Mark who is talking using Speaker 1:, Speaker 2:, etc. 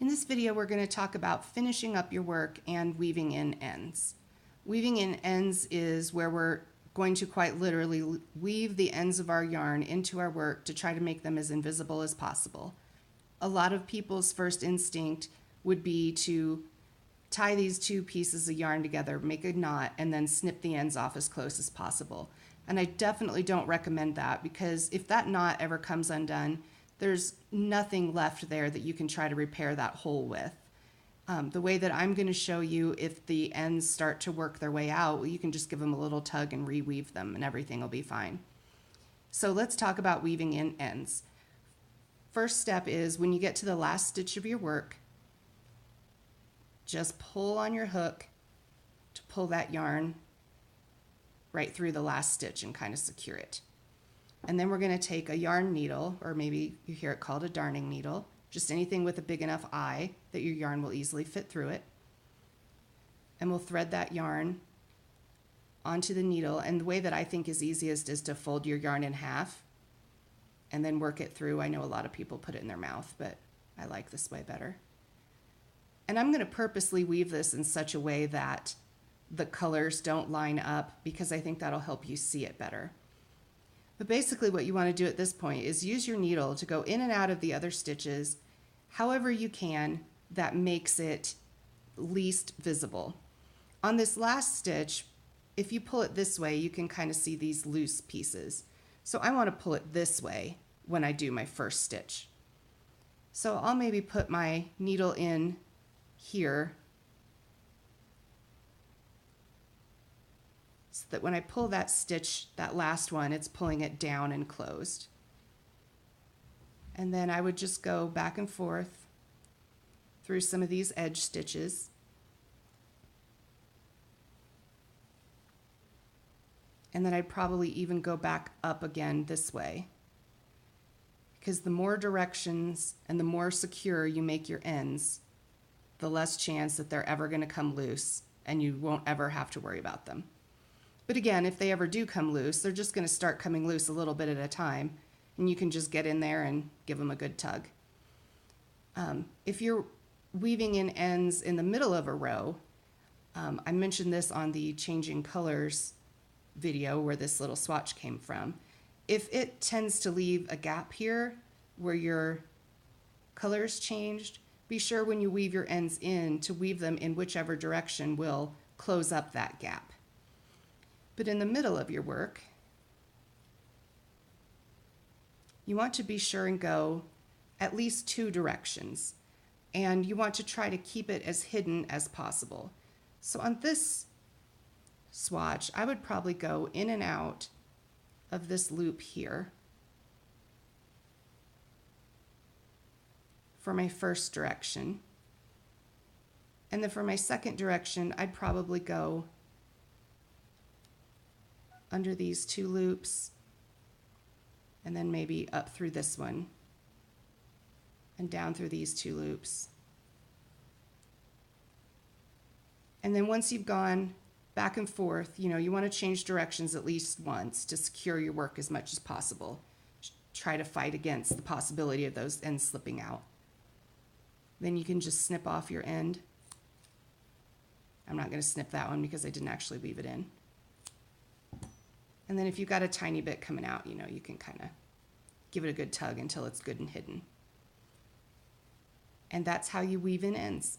Speaker 1: In this video, we're going to talk about finishing up your work and weaving in ends. Weaving in ends is where we're going to quite literally weave the ends of our yarn into our work to try to make them as invisible as possible. A lot of people's first instinct would be to tie these two pieces of yarn together, make a knot, and then snip the ends off as close as possible. And I definitely don't recommend that, because if that knot ever comes undone, there's nothing left there that you can try to repair that hole with. The way that I'm going to show you, if the ends start to work their way out, well, you can just give them a little tug and reweave them and everything will be fine. So let's talk about weaving in ends. First step is when you get to the last stitch of your work, just pull on your hook to pull that yarn right through the last stitch and kind of secure it. And then we're going to take a yarn needle, or maybe you hear it called a darning needle, just anything with a big enough eye that your yarn will easily fit through it. And we'll thread that yarn onto the needle. And the way that I think is easiest is to fold your yarn in half and then work it through. I know a lot of people put it in their mouth, but I like this way better. And I'm going to purposely weave this in such a way that the colors don't line up, because I think that'll help you see it better. But basically what you want to do at this point is use your needle to go in and out of the other stitches however you can that makes it least visible. On this last stitch, if you pull it this way, you can kind of see these loose pieces. So I want to pull it this way when I do my first stitch. So I'll maybe put my needle in here so that when I pull that stitch, that last one, it's pulling it down and closed. And then I would just go back and forth through some of these edge stitches. And then I'd probably even go back up again this way, because the more directions and the more secure you make your ends, the less chance that they're ever going to come loose and you won't ever have to worry about them. But again, if they ever do come loose, they're just going to start coming loose a little bit at a time, and you can just get in there and give them a good tug. If you're weaving in ends in the middle of a row, I mentioned this on the changing colors video where this little swatch came from. If it tends to leave a gap here where your colors changed, be sure when you weave your ends in to weave them in whichever direction will close up that gap. But in the middle of your work, you want to be sure and go at least two directions, and you want to try to keep it as hidden as possible. So on this swatch, I would probably go in and out of this loop here for my first direction. And then for my second direction, I'd probably go under these two loops and then maybe up through this one and down through these two loops. And then once you've gone back and forth, you want to change directions at least once to secure your work as much as possible. Try to fight against the possibility of those ends slipping out. Then you can just snip off your end. I'm not going to snip that one because I didn't actually weave it in. And then if you've got a tiny bit coming out, you can kind of give it a good tug until it's good and hidden. And that's how you weave in ends.